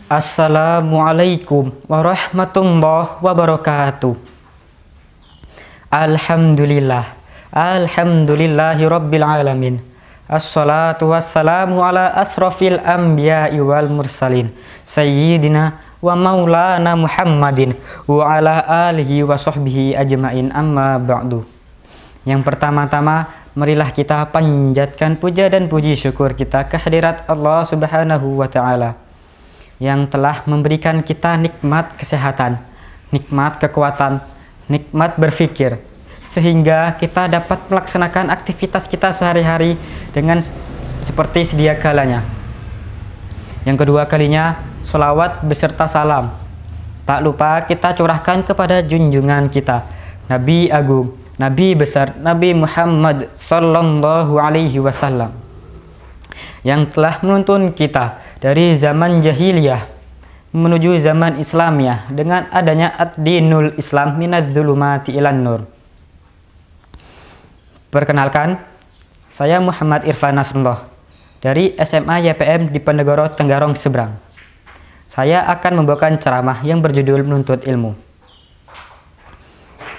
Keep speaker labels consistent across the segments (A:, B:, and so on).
A: Assalamualaikum warahmatullahi wabarakatuh. Alhamdulillah. Alhamdulillahi rabbil alamin. Assalatu wassalamu ala asrafil anbiya'i wal mursalin. Sayyidina wa maulana Muhammadin wa ala alihi wa sahbihi ajma'in, amma ba'du. Yang pertama-tama, marilah kita panjatkan puja dan puji syukur kita kehadirat Allah Subhanahu wa ta'ala yang telah memberikan kita nikmat kesehatan, nikmat kekuatan, nikmat berpikir, sehingga kita dapat melaksanakan aktivitas kita sehari-hari dengan seperti sedia kalanya. Yang kedua kalinya, sholawat beserta salam tak lupa kita curahkan kepada junjungan kita, Nabi Agung, Nabi besar, Nabi Muhammad Sallallahu Alaihi Wasallam, yang telah menuntun kita dari zaman jahiliyah menuju zaman Islamiyah dengan adanya ad-dinul Islam minadz-dzulumati ilan nur. Perkenalkan, saya Muhammad Irfan Nasrullah dari SMA YPM di Penegoro Tenggarong Seberang. Saya akan membawakan ceramah yang berjudul Menuntut Ilmu.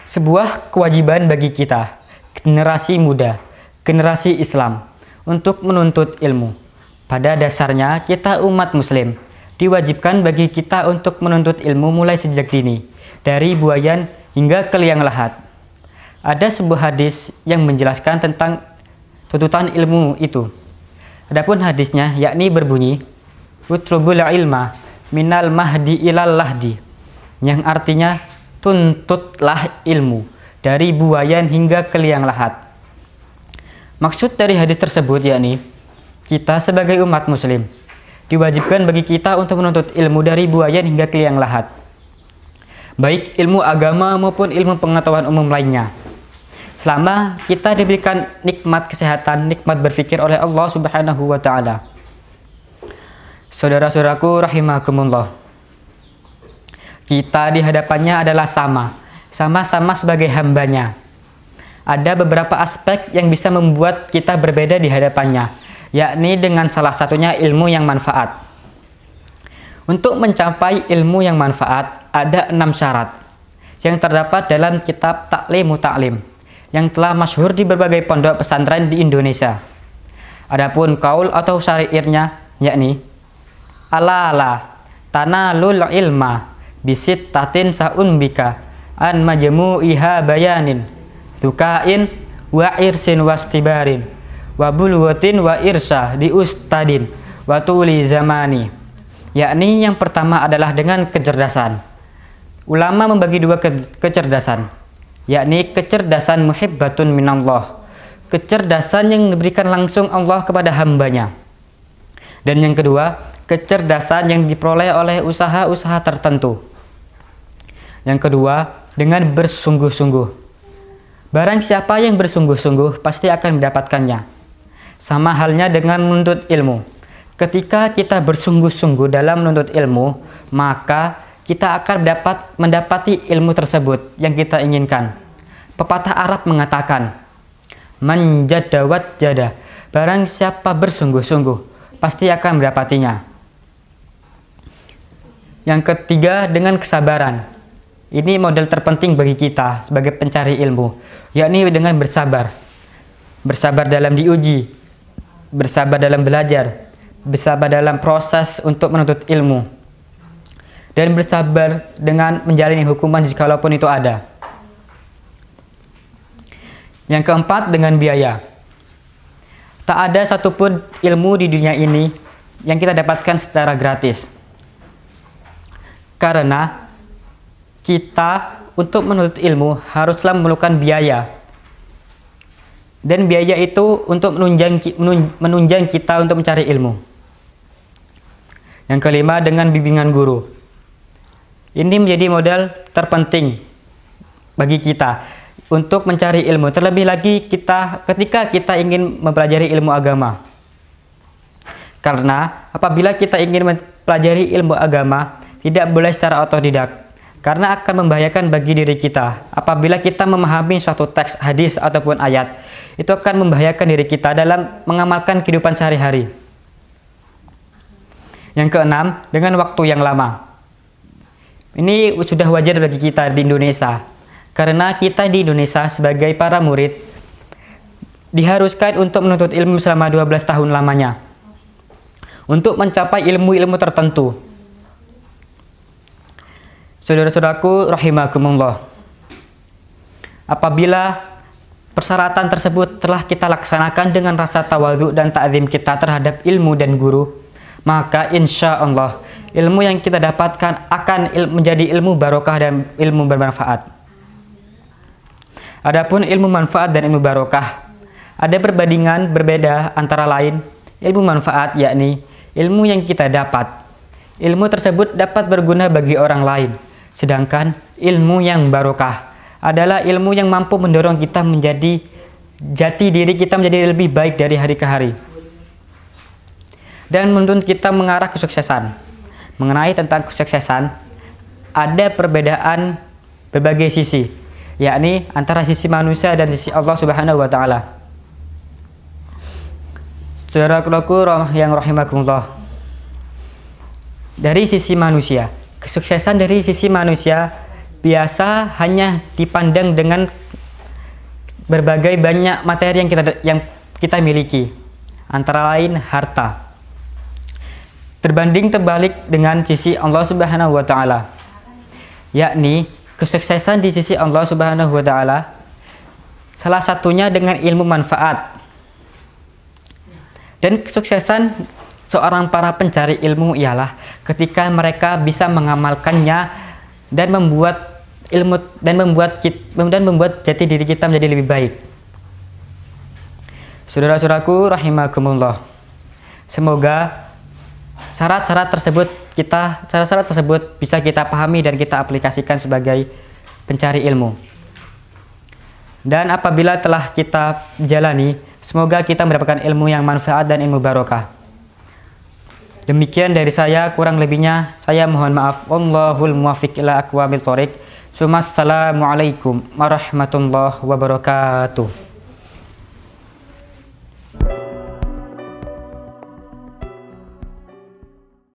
A: Sebuah kewajiban bagi kita, generasi muda, generasi Islam, untuk menuntut ilmu. Pada dasarnya, kita umat muslim diwajibkan bagi kita untuk menuntut ilmu mulai sejak dini, dari buayan hingga ke liang lahat. Ada sebuah hadis yang menjelaskan tentang tuntutan ilmu itu. Adapun hadisnya yakni berbunyi, utlubul ilma minal mahdi ilal lahdi, yang artinya tuntutlah ilmu dari buayan hingga ke liang lahat. Maksud dari hadis tersebut yakni kita sebagai umat muslim diwajibkan bagi kita untuk menuntut ilmu dari buayan hingga ke liang lahat, baik ilmu agama maupun ilmu pengetahuan umum lainnya, selama kita diberikan nikmat kesehatan, nikmat berpikir oleh Allah Subhanahu wa ta'ala. Saudara-saudaraku rahimakumullah, kita di hadapannya adalah sama-sama sebagai hambanya. Ada beberapa aspek yang bisa membuat kita berbeda di hadapannya, yakni dengan salah satunya ilmu yang manfaat. Untuk mencapai ilmu yang manfaat, ada 6 syarat yang terdapat dalam kitab Ta'limu Ta'lim yang telah masyhur di berbagai pondok pesantren di Indonesia. Adapun kaul atau syairnya yakni ala tanalul ilma bisit tatin sa'unbika an majmu'iha bayanin tukain wa irsin wastibarin wa bulwatin wa irsa di ustadin wa tuli zamani. Yakni yang pertama adalah dengan kecerdasan. Ulama membagi dua kecerdasan, yakni kecerdasan muhibbatun minallah, kecerdasan yang diberikan langsung Allah kepada hambanya, dan yang kedua, kecerdasan yang diperoleh oleh usaha-usaha tertentu. Yang kedua, dengan bersungguh-sungguh. Barang siapa yang bersungguh-sungguh pasti akan mendapatkannya. Sama halnya dengan menuntut ilmu. Ketika kita bersungguh-sungguh dalam menuntut ilmu, maka kita akan mendapati ilmu tersebut yang kita inginkan. Pepatah Arab mengatakan, man jadawat jada, barang siapa bersungguh-sungguh pasti akan mendapatinya. Yang ketiga, dengan kesabaran. Ini model terpenting bagi kita sebagai pencari ilmu, yakni dengan bersabar. Bersabar dalam diuji, bersabar dalam belajar, bersabar dalam proses untuk menuntut ilmu, dan bersabar dengan menjalani hukuman jikalaupun itu ada. Yang keempat, dengan biaya. Tak ada satupun ilmu di dunia ini yang kita dapatkan secara gratis. Karena kita untuk menuntut ilmu haruslah memerlukan biaya. Dan biaya itu untuk menunjang kita untuk mencari ilmu. Yang kelima, dengan bimbingan guru. Ini menjadi modal terpenting bagi kita untuk mencari ilmu. Terlebih lagi ketika kita ingin mempelajari ilmu agama. Karena apabila kita ingin mempelajari ilmu agama, tidak boleh secara otodidak. Karena akan membahayakan bagi diri kita. Apabila kita memahami suatu teks hadis ataupun ayat, itu akan membahayakan diri kita dalam mengamalkan kehidupan sehari-hari. Yang keenam, dengan waktu yang lama. Ini sudah wajar bagi kita di Indonesia, karena kita di Indonesia sebagai para murid diharuskan untuk menuntut ilmu selama 12 tahun lamanya untuk mencapai ilmu-ilmu tertentu. Saudara-saudaraku rahimakumullah, apabila persyaratan tersebut telah kita laksanakan dengan rasa tawadhu dan ta'zim kita terhadap ilmu dan guru, maka insya Allah ilmu yang kita dapatkan akan menjadi ilmu barokah dan ilmu bermanfaat. Adapun ilmu manfaat dan ilmu barokah, ada perbandingan berbeda antara lain. Ilmu manfaat yakni ilmu yang kita dapat. Ilmu tersebut dapat berguna bagi orang lain. Sedangkan ilmu yang barokah adalah ilmu yang mampu mendorong kita menjadi jati diri kita menjadi lebih baik dari hari ke hari dan menuntun kita mengarah kesuksesan. Mengenai tentang kesuksesan, ada perbedaan berbagai sisi, yakni antara sisi manusia dan sisi Allah Subhanahu wa taala. Saudaraku yang rahimakumullah, dari sisi manusia, kesuksesan dari sisi manusia biasa hanya dipandang dengan berbagai banyak materi yang kita miliki, antara lain harta. Terbanding terbalik dengan sisi Allah Subhanahu wa taala, yakni kesuksesan di sisi Allah Subhanahu wa taala salah satunya dengan ilmu manfaat. Dan kesuksesan seorang para pencari ilmu ialah ketika mereka bisa mengamalkannya dan membuat ilmu dan membuat jati diri kita menjadi lebih baik. Saudara-saudaraku rahimakumullah, semoga syarat-syarat tersebut bisa kita pahami dan kita aplikasikan sebagai pencari ilmu. Dan apabila telah kita jalani, semoga kita mendapatkan ilmu yang manfaat dan ilmu barokah. Demikian dari saya, kurang lebihnya saya mohon maaf. Wallahul muwaffiq ila aqwamit thoriq. Assalamualaikum warahmatullahi wabarakatuh.